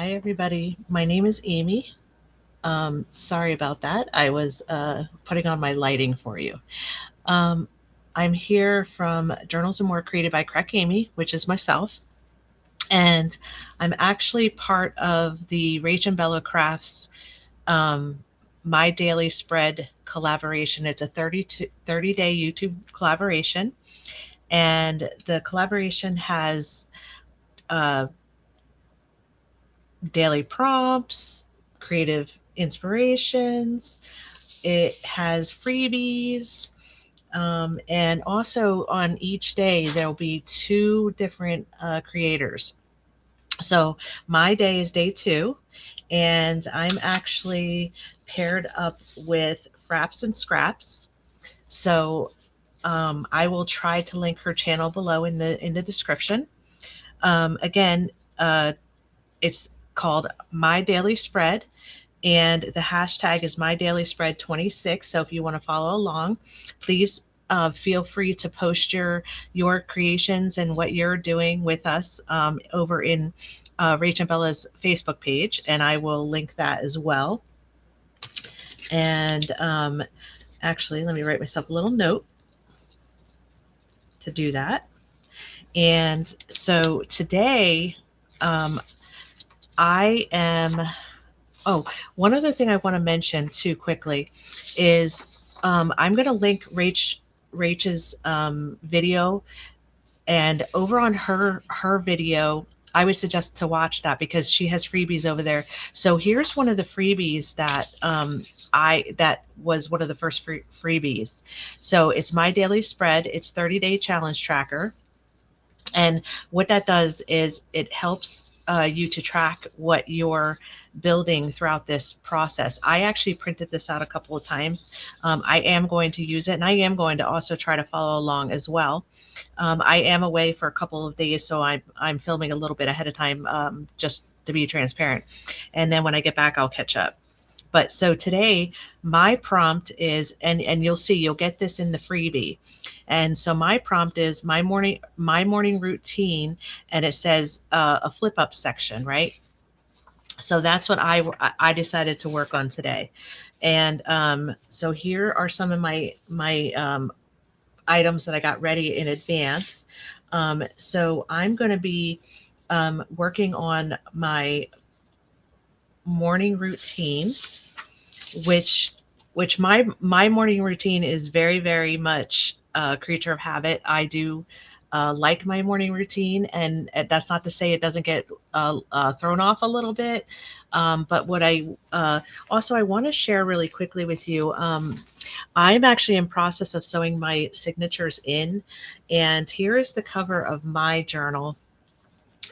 Hi, everybody. My name is Amy. Sorry about that. I was putting on my lighting for you. Um, I'm here from Journals and More created by Crack Amy, which is myself. And I'm actually part of the Rach and Bella Crafts um, My Daily Spread collaboration. It's a 30-day YouTube collaboration. And the collaboration has uh, daily prompts, creative inspirations. It has freebies. And also on each day, there'll be two different creators. So my day is day two, and I'm actually paired up with Frapps and Scraps. So I will try to link her channel below in the description. Again, it's called My Daily Spread, and the hashtag is My Daily Spread 26. So if you want to follow along, please feel free to post your creations and what you're doing with us over in Rach and Bella's Facebook page, and I will link that as well. And actually, let me write myself a little note to do that. And so today, um, I am Oh, one other thing I want to mention too quickly is I'm going to link Rach's video, and over on her video, I would suggest to watch that because she has freebies over there. So here's one of the freebies that was one of the first freebies. So it's My Daily Spread. It's 30-day challenge tracker. And what that does is it helps you to track what you're building throughout this process. I actually printed this out a couple of times. I am going to use it, and I am going to also try to follow along as well. I am away for a couple of days, so I'm filming a little bit ahead of time, just to be transparent. And then when I get back, I'll catch up. But so today, my prompt is, and you'll see, you'll get this in the freebie. And so my prompt is my morning routine, and it says a flip up section, right? So that's what I decided to work on today. And so here are some of my items that I got ready in advance. So I'm going to be working on my morning routine, which my morning routine is very much a creature of habit. I do like my morning routine, and that's not to say it doesn't get thrown off a little bit. But what I want to share really quickly with you. I'm actually in process of sewing my signatures in, and here is the cover of my journal.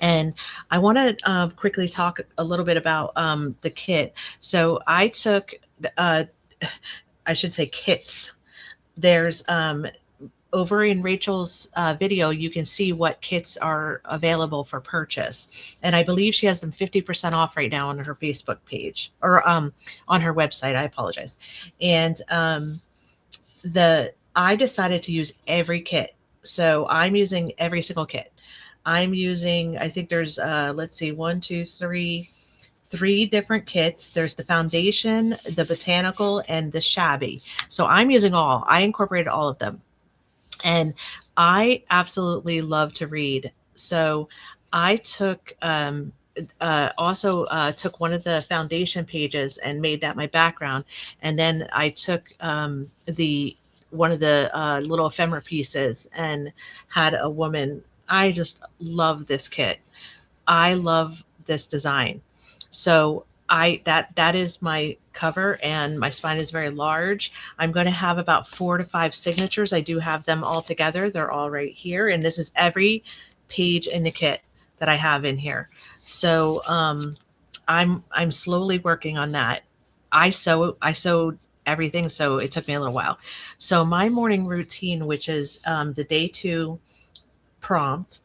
And I want to quickly talk a little bit about the kit. So I took, uh, I should say kits. There's over in Rachel's video, you can see what kits are available for purchase. And I believe she has them 50% off right now on her Facebook page, or on her website. I apologize. And I decided to use every kit. So I'm using every single kit. I'm using, I think there's, let's see, one, two, three different kits. There's the foundation, the botanical, and the shabby. So I'm using all. I incorporated all of them. And I absolutely love to read. So I took, also took one of the foundation pages and made that my background. And then I took the one of the little ephemera pieces and had a woman. I just love this kit. I love this design. So that is my cover, and my spine is very large. I'm going to have about 4 to 5 signatures. I do have them all together. They're all right here, and this is every page in the kit that I have in here. So I'm slowly working on that. I sewed everything, so it took me a little while. So my morning routine, which is the day 2 prompt,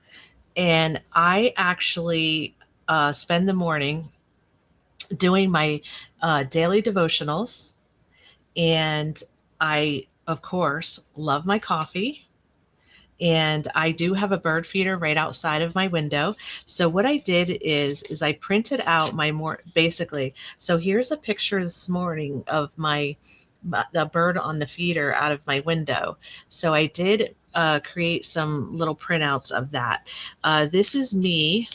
and I actually spend the morning doing my daily devotionals. And I, of course, love my coffee. and I do have a bird feeder right outside of my window. So what I did is I printed out my basically. So here's a picture this morning of the bird on the feeder out of my window. So I did create some little printouts of that. This is me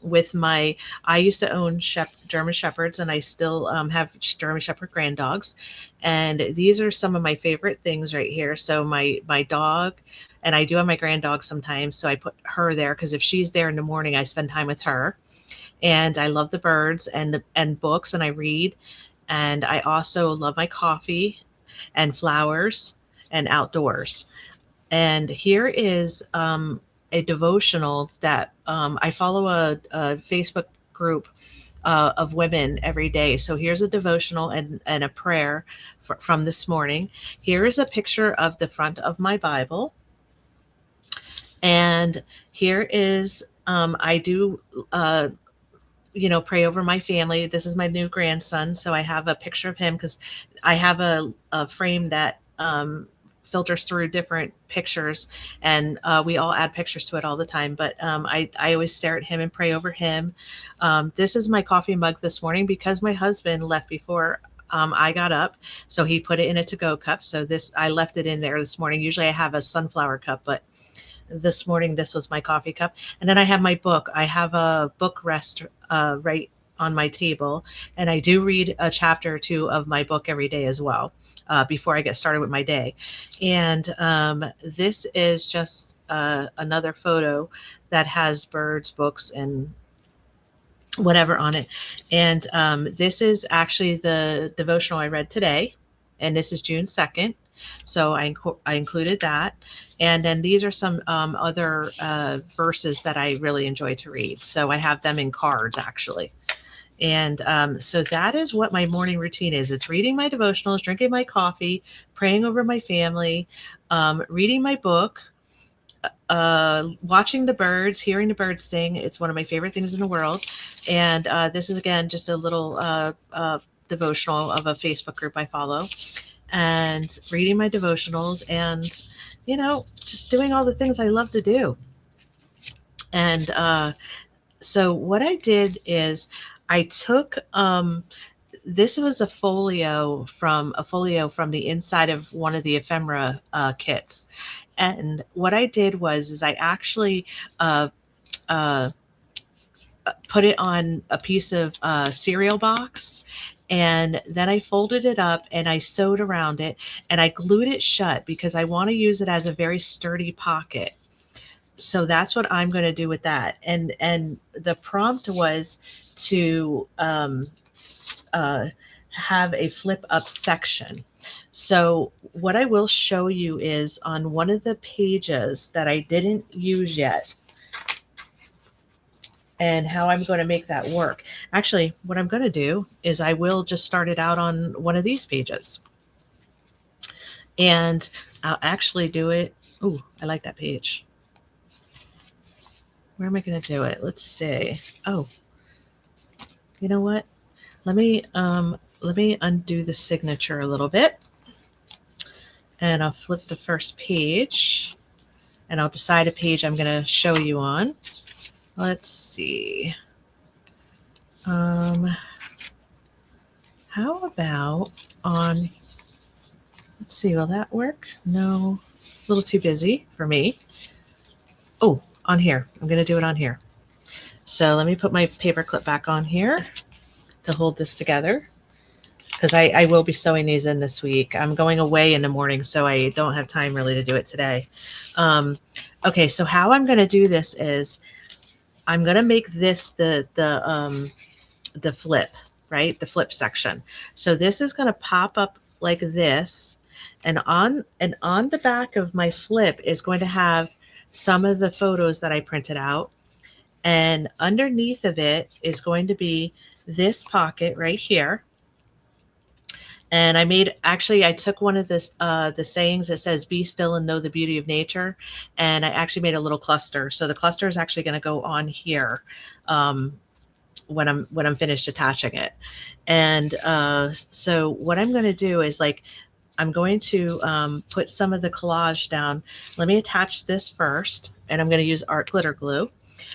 with I used to own German Shepherds, and I still have German Shepherd grand dogs. And these are some of my favorite things right here. So my dog, and I do have my grand dog sometimes. So I put her there because if she's there in the morning, I spend time with her. And I love the birds and books, and I read. And I also love my coffee and flowers and outdoors. And here is a devotional that I follow a Facebook group of women every day. So here's a devotional and a prayer from this morning. Here is a picture of the front of my Bible. And here is, I do, pray over my family. This is my new grandson. So I have a picture of him because I have a frame that filters through different pictures, and we all add pictures to it all the time. But I always stare at him and pray over him. This is my coffee mug this morning because my husband left before I got up, so he put it in a to-go cup. So I left it in there this morning. Usually I have a sunflower cup, but this morning this was my coffee cup. And then I have my book. I have a book rest right on my table, and I do read a chapter or two of my book every day as well before I get started with my day. And this is just another photo that has birds, books, and whatever on it. And this is actually the devotional I read today, and this is June 2nd. So I included that. And then these are some other verses that I really enjoy to read. So I have them in cards, actually. And so that is what my morning routine is. It's reading my devotionals, drinking my coffee, praying over my family, reading my book, watching the birds, hearing the birds sing. It's one of my favorite things in the world. And this is, again, just a little devotional of a Facebook group I follow. And reading my devotionals and, just doing all the things I love to do. And so what I did is I took, this was a folio from the inside of one of the ephemera kits. And what I did is I actually put it on a piece of cereal box, and then I folded it up and I sewed around it and I glued it shut because I want to use it as a very sturdy pocket. So that's what I'm going to do with that. And the prompt was to have a flip up section. So what I will show you is on one of the pages that I didn't use yet, and how I'm going to make that work. Actually, what I'm going to do is I will just start it out on one of these pages. And I'll actually do it. Ooh, I like that page. Where am I going to do it? Let's see. Oh, you know what? Let me undo the signature a little bit. And I'll flip the first page. And I'll decide a page I'm going to show you on. Let's see. How about on, let's see, will that work? No, a little too busy for me. Oh, on here. I'm going to do it on here. So let me put my paper clip back on here to hold this together, because I will be sewing these in this week. I'm going away in the morning, so I don't have time really to do it today. Okay, so how I'm going to do this is I'm going to make this the flip, right? The flip section. So this is going to pop up like this, and on the back of my flip is going to have some of the photos that I printed out, and underneath of it is going to be this pocket right here. And I took one of the sayings that says, "Be still and know the beauty of nature." And I actually made a little cluster. So the cluster is actually going to go on here when I'm finished attaching it. And so what I'm going to do is, like, I'm going to put some of the collage down. Let me attach this first, and I'm going to use art glitter glue.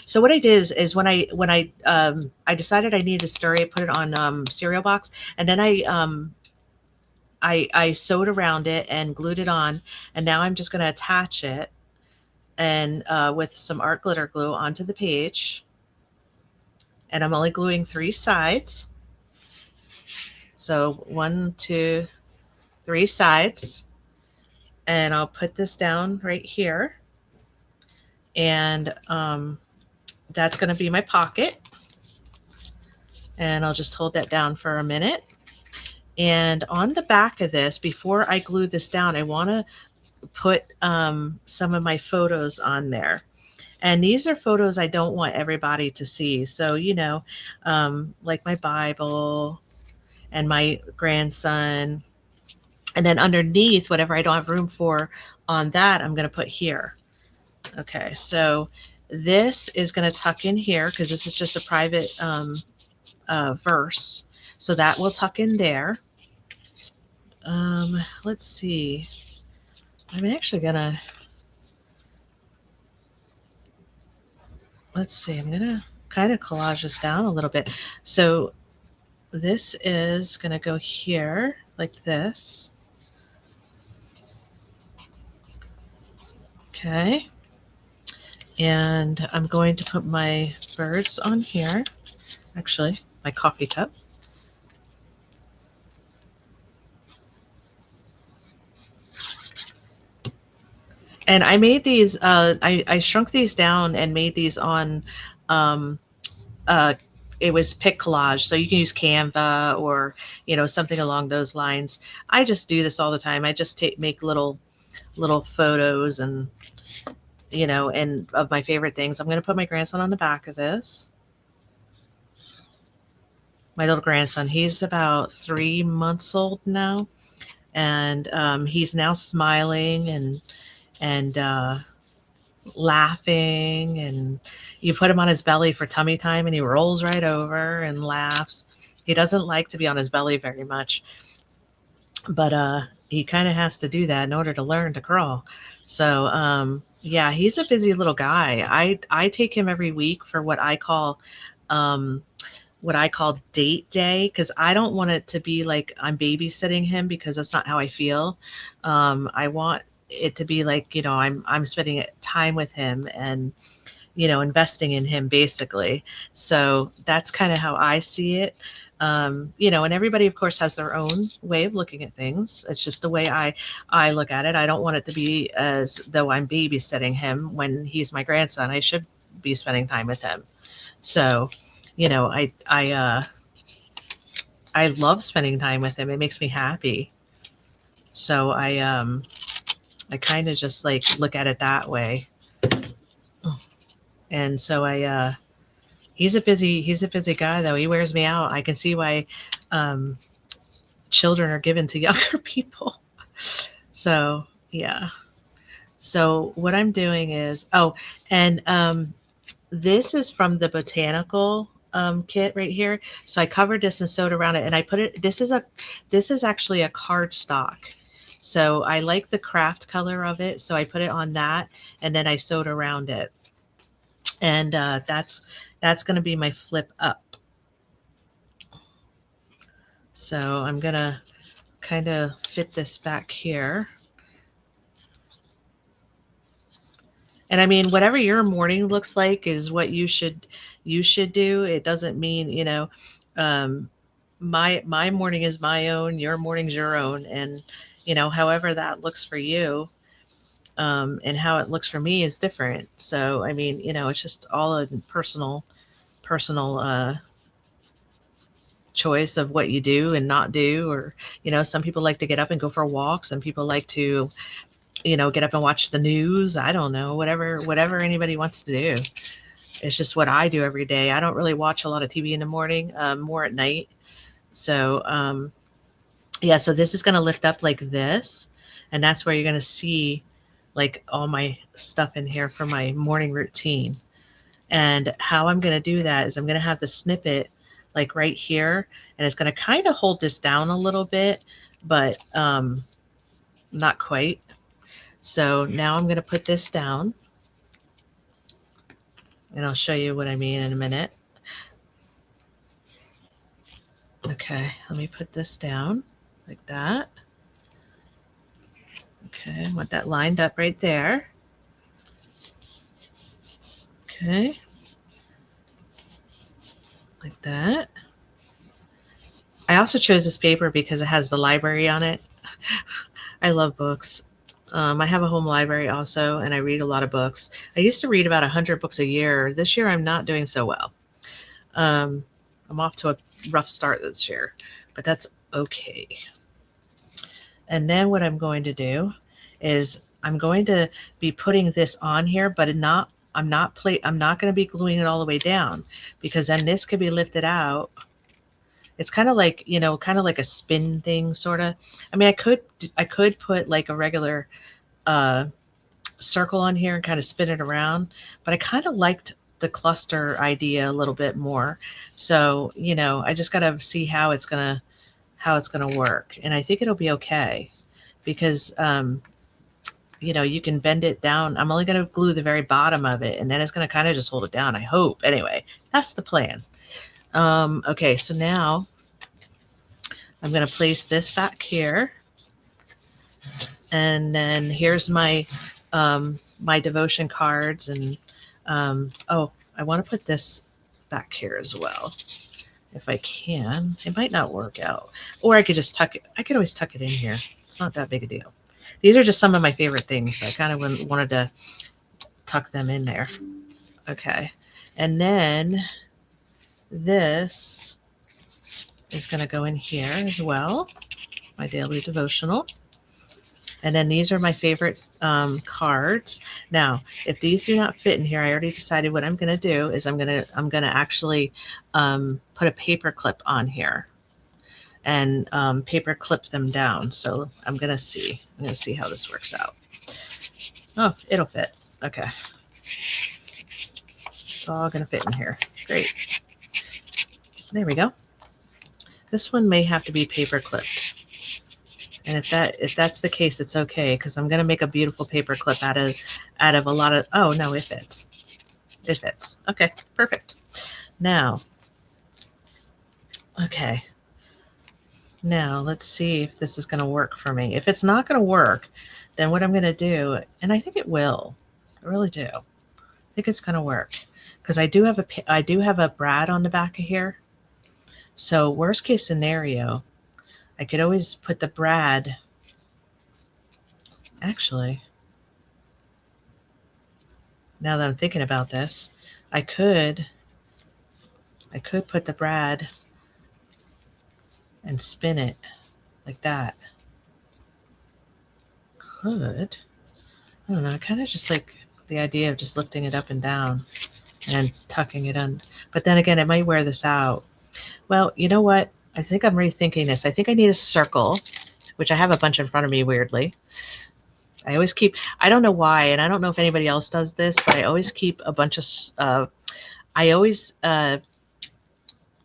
So what I did is when I decided I needed to stir it, put it on cereal box, and then I sewed around it and glued it on, and now I'm just going to attach it and with some art glitter glue onto the page, and I'm only gluing 3 sides. So 1, 2, 3 sides, and I'll put this down right here, and that's going to be my pocket, and I'll just hold that down for a minute. And on the back of this, before I glue this down, I want to put some of my photos on there. And these are photos I don't want everybody to see. So, like my Bible and my grandson. And then underneath, whatever I don't have room for on that, I'm going to put here. Okay, so this is going to tuck in here because this is just a private verse. So that will tuck in there. Let's see. I'm actually going to, let's see, I'm going to kind of collage this down a little bit. So this is going to go here like this. Okay. And I'm going to put my birds on here. Actually, my coffee cup. And I made these, I shrunk these down and made these on, um, uh, it was Pic Collage. So you can use Canva or, something along those lines. I just do this all the time. I just make little photos and, and of my favorite things. I'm going to put my grandson on the back of this. My little grandson, he's about 3 months old now. And he's now smiling and laughing, and you put him on his belly for tummy time and he rolls right over and laughs. He doesn't like to be on his belly very much, but he kind of has to do that in order to learn to crawl. So yeah, he's a busy little guy. I take him every week for um, what I call date day, because I don't want it to be like I'm babysitting him, because that's not how I feel. I want it to be like, I'm spending time with him and, investing in him basically. So that's kind of how I see it. And everybody of course has their own way of looking at things. It's just the way I look at it. I don't want it to be as though I'm babysitting him when he's my grandson. I should be spending time with him. So, I love spending time with him. It makes me happy. So I kind of just like look at it that way. And so he's a busy guy though. He wears me out. I can see why children are given to younger people. So yeah. So what I'm doing is, and this is from the botanical kit right here. So I covered this and sewed around it, and I put it. This is actually a cardstock. So I like the craft color of it, so I put it on that, and then I sewed around it, and that's going to be my flip up. So I'm gonna kind of fit this back here. And I mean, whatever your morning looks like is what you should do. It doesn't mean, um, my morning is my own, your morning's your own, and however that looks for you, and how it looks for me is different. So I mean, it's just all a personal choice of what you do and not do. Or some people like to get up and go for a walk. Some people like to get up and watch the news. I don't know, whatever anybody wants to do. It's just what I do every day. I don't really watch a lot of TV in the morning, more at night. So, yeah, so this is going to lift up like this, and that's where you're going to see like all my stuff in here for my morning routine. And how I'm going to do that is I'm going to have the snippet like right here, and it's going to kind of hold this down a little bit, but not quite. So now I'm going to put this down, and I'll show you what I mean in a minute. Okay, let me put this down like that. Okay, I want that lined up right there. Okay, like that. I also chose this paper because it has the library on it. I love books. I have a home library also, and I read a lot of books. I used to read about 100 books a year. This year, I'm not doing so well. Um, I'm off to a rough start this year, but that's okay. And then what I'm going to do is I'm going to be putting this on here, but I'm not going to be gluing it all the way down, because then this could be lifted out. It's kind of like, kind of like a spin thing, sort of. I mean, I could put like a regular uh, circle on here and kind of spin it around, but I kind of liked the cluster idea a little bit more. So, I just got to see how it's gonna work, and I think it'll be okay, because you can bend it down. I'm only going to glue the very bottom of it, and then it's going to kind of just hold it down, I hope. Anyway, that's the plan. Okay, so now I'm going to place this back here, and then here's my devotion cards, and oh, I want to put this back here as well if I can. It might not work out, or I could just tuck it. I could always tuck it in here. It's not that big a deal. These are just some of my favorite things. I kind of wanted to tuck them in there. Okay, and then this is going to go in here as well, my daily devotional. And then these are my favorite cards. Now, if these do not fit in here, I already decided what I'm going to do is I'm going to actually put a paper clip on here and paper clip them down. So I'm going to see how this works out. Oh, it'll fit. Okay. It's all going to fit in here. Great. There we go. This one may have to be paper clipped. And if that's the case, it's okay, because I'm going to make a beautiful paper clip out of a lot of, oh, no, it fits. It fits. Okay, perfect. Now, okay. Now, let's see if this is going to work for me. If it's not going to work, then what I'm going to do, and I think it will. I really do. I think it's going to work, because I do have a brad on the back of here. So worst case scenario, I could always put the brad. Actually, now that I'm thinking about this, I could put the brad and spin it like that. Could. I don't know. I kind of just like the idea of just lifting it up and down and tucking it in. But then again, it might wear this out. Well, you know what? I think I'm rethinking this. I think I need a circle, which I have a bunch in front of me, weirdly. I always keep, I don't know why, and I don't know if anybody else does this, but I always keep a bunch of, I always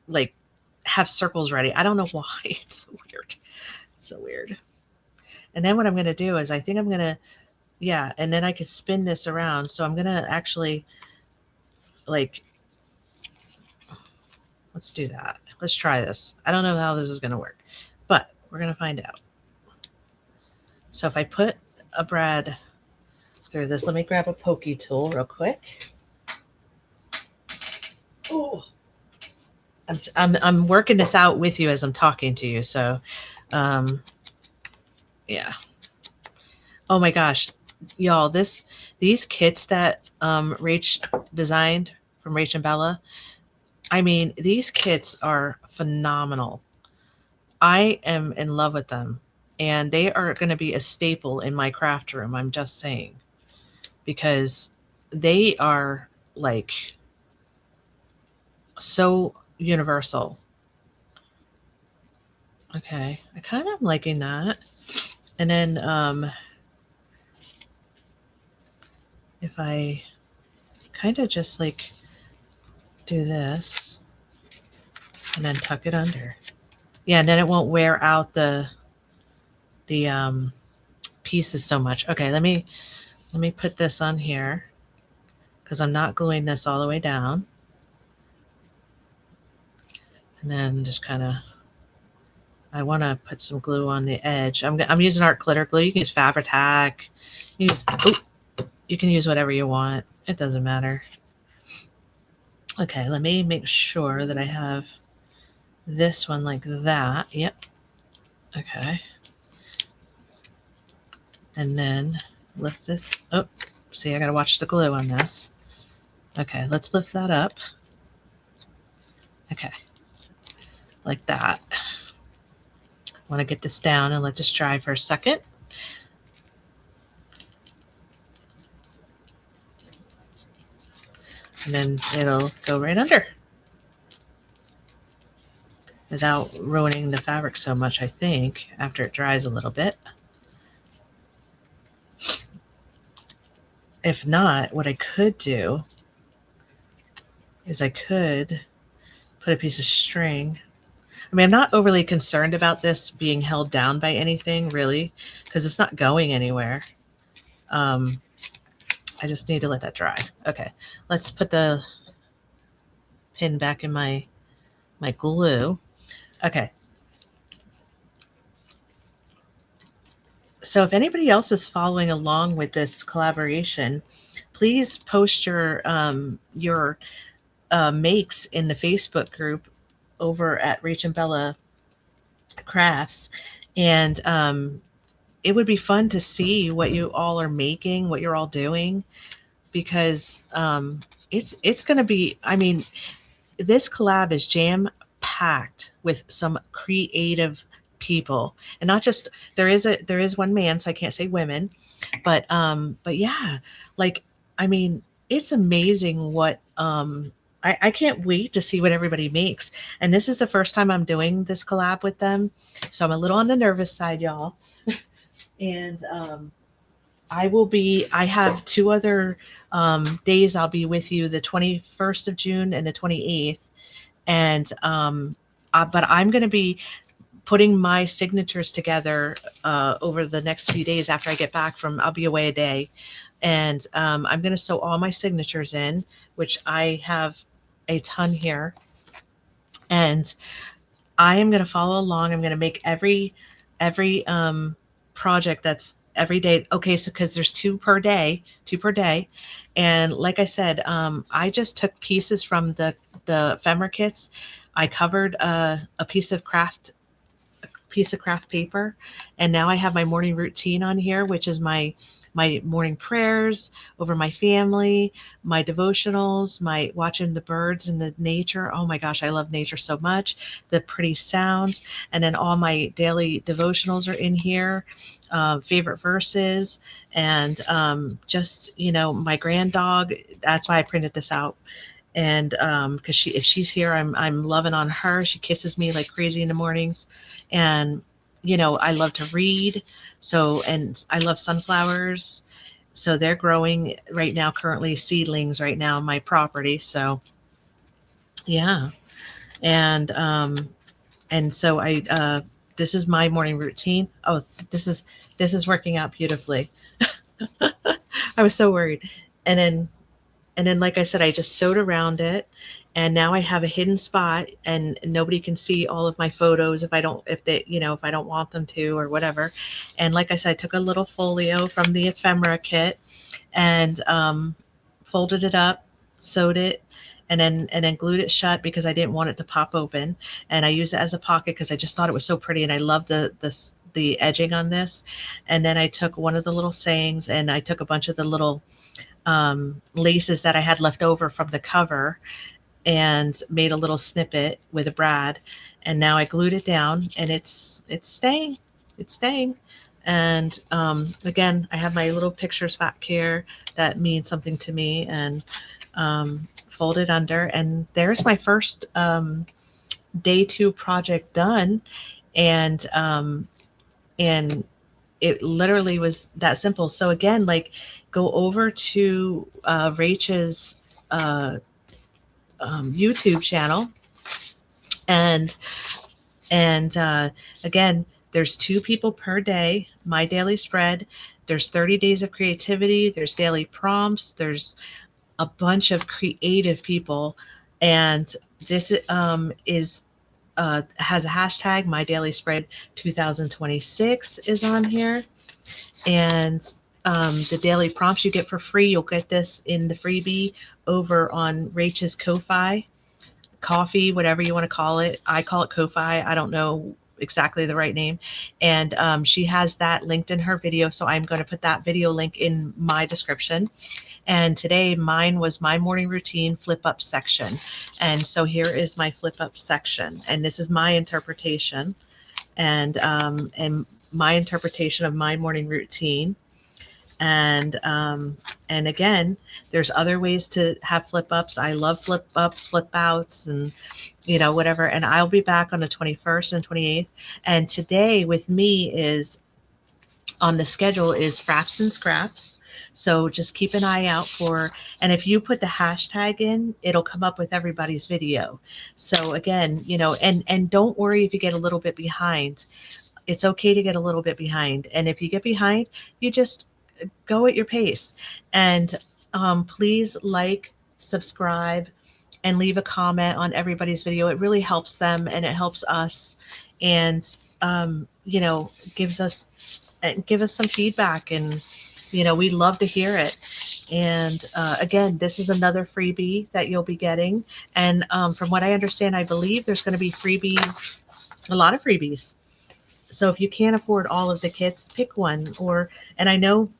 like have circles ready. I don't know why. It's so weird. It's so weird. And then what I'm going to do is I think I'm going to, yeah, and then I could spin this around. So I'm going to actually, like, let's do that. Let's try this. I don't know how this is going to work, but we're going to find out. So if I put a brad through this, let me grab a pokey tool real quick. Oh, I'm working this out with you as I'm talking to you. So, yeah. Oh my gosh, y'all, these kits that Rach designed from Rach and Bella, I mean, these kits are phenomenal. I am in love with them, and they are going to be a staple in my craft room. I'm just saying, because they are like so universal. Okay, I kind of am liking that. And then if I kind of just like do this and then tuck it under. Yeah, and then it won't wear out the pieces so much. Okay, let me put this on here because I'm not gluing this all the way down. And then just kind of, I want to put some glue on the edge. I'm using art glitter glue. You can use Fabri-Tac. You can use whatever you want. It doesn't matter. Okay, let me make sure that I have this one like that. Yep. Okay. And then lift this. Oh, see, I got to watch the glue on this. Okay, let's lift that up. Okay, like that. I want to get this down and let this dry for a second. And then it'll go right under without ruining the fabric so much, I think, after it dries a little bit. If not, what I could do is I could put a piece of string. I mean, I'm not overly concerned about this being held down by anything, really, because it's not going anywhere. I just need to let that dry. Okay, let's put the pin back in my glue. Okay. So if anybody else is following along with this collaboration, please post your makes in the Facebook group over at Rach and Bella Crafts, and it would be fun to see what you all are making, what you're all doing, because it's going to be. I mean, this collab is jam packed with some creative people, and not just there is one man, so I can't say women, but yeah, like, I mean, it's amazing what I can't wait to see what everybody makes. And this is the first time I'm doing this collab with them, so I'm a little on the nervous side, y'all. And I have 2 other days I'll be with you, the 21st of June and the 28th. And but I'm going to be putting my signatures together over the next few days after I get back from, I'll be away a day. And I'm going to sew all my signatures in, which I have a ton here. And I am going to follow along. I'm going to make every project that's every day. Okay, so because there's 2 per day. And like I said, I just took pieces from the ephemera kits. I covered a piece of craft paper, and now I have my morning routine on here, which is my morning prayers over my family, my devotionals, my watching the birds and the nature. Oh my gosh, I love nature so much. The pretty sounds, and then all my daily devotionals are in here, favorite verses, and just, my grand dog. That's why I printed this out. And because if she's here, I'm loving on her. She kisses me like crazy in the mornings. And I love to read, and I love sunflowers, so they're growing right now, currently seedlings right now on my property. So yeah. And so I this is my morning routine. Oh, this is working out beautifully. I was so worried. And then, like I said, I just sewed around it, and now I have a hidden spot, and nobody can see all of my photos if I don't want them to, or whatever. And like I said, I took a little folio from the ephemera kit and folded it up, sewed it, and then glued it shut because I didn't want it to pop open. And I used it as a pocket because I just thought it was so pretty, and I love the edging on this. And then I took one of the little sayings, and I took a bunch of the little laces that I had left over from the cover and made a little snippet with a brad, and now I glued it down, and it's staying. And again, I have my little pictures back here that mean something to me, and folded under, and there's my first day 2 project done. And it literally was that simple. So again, like, go over to Rach's YouTube channel, and again, There's 2 people per day, my daily spread. There's 30 days of creativity. There's daily prompts. There's a bunch of creative people. And this is has a hashtag. My daily spread 2026 is on here. And the daily prompts you get for free. You'll get this in the freebie over on Rach's Ko-Fi, coffee, whatever you want to call it. I call it Ko-Fi. I don't know exactly the right name. And she has that linked in her video. So I'm going to put that video link in my description. And today mine was my morning routine flip up section. And so here is my flip up section. And this is my interpretation and my interpretation of my morning routine. And again, there's other ways to have flip ups. I love flip ups, flip outs, and whatever. And I'll be back on the 21st and 28th. And today with me is on the schedule is Frapps and Scraps. So just keep an eye out for, and if you put the hashtag in, it'll come up with everybody's video. So again, and don't worry if you get a little bit behind. It's okay to get a little bit behind. And if you get behind, you just go at your pace. And please like, subscribe, and leave a comment on everybody's video. It really helps them and it helps us, and give us some feedback, and we'd love to hear it. And again, this is another freebie that you'll be getting. And from what I understand, I believe there's going to be freebies, a lot of freebies. So if you can't afford all of the kits, pick one. And I know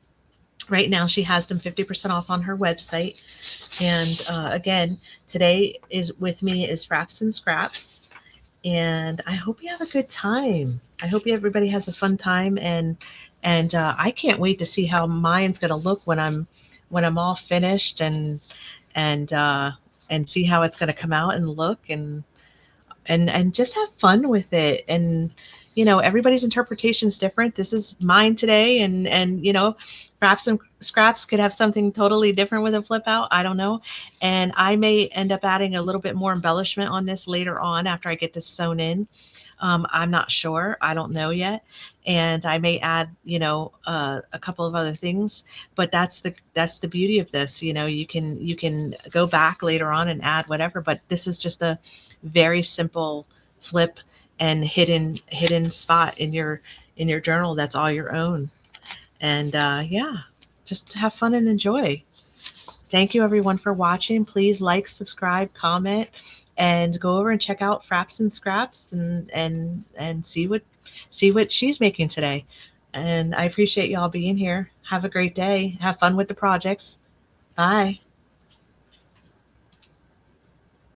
right now she has them 50% off on her website. And again, today with me is Frapps and Scraps. And I hope you have a good time. I hope everybody has a fun time. And I can't wait to see how mine's going to look when I'm all finished, and see how it's going to come out and look, and just have fun with it. And everybody's interpretation is different. This is mine today, and Frapps and Scraps could have something totally different with a flip out. I don't know. And I may end up adding a little bit more embellishment on this later on after I get this sewn in. I'm not sure. I don't know yet. And I may add, a couple of other things, but that's the beauty of this. You can go back later on and add whatever, but this is just a very simple flip and hidden spot in your journal. That's all your own. And just have fun and enjoy. Thank you everyone for watching. Please like, subscribe, comment, and go over and check out Frapps and Scraps and see what she's making today. And I appreciate y'all being here. Have a great day. Have fun with the projects. Bye.